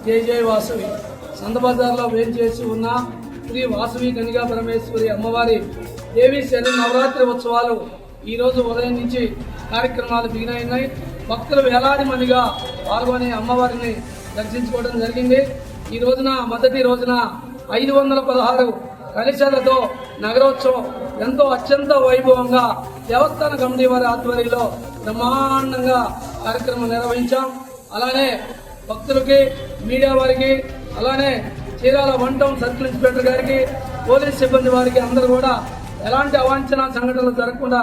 జై జై వాసవి సంతబజార్లో వేంచేసి ఉన్న శ్రీ వాసవి కనికా పరమేశ్వరి అమ్మవారి దేవీ శరణి నవరాత్రి ఉత్సవాలు ఈరోజు ఉదయం నుంచి కార్యక్రమాలు బిగినాయి. భక్తులు వేలాది మందిగా పాల్గొని అమ్మవారిని దర్శించుకోవడం జరిగింది. ఈ రోజున మొదటి రోజున 516 కలశాలతో నగరోత్సవం ఎంతో అత్యంత వైభవంగా దేవస్థాన కమిటీ వారి ఆధ్వర్యంలో బ్రహ్మాండంగా కార్యక్రమం నిర్వహించాం. అలానే భక్తులకి, మీడియా వారికి, అలానే చీరాల 1 టౌన్ సర్కిల్ ఇన్స్పెక్టర్ గారికి, పోలీస్ సిబ్బంది వారికి అందరూ కూడా ఎలాంటి అవాంఛన సంఘటనలు జరగకుండా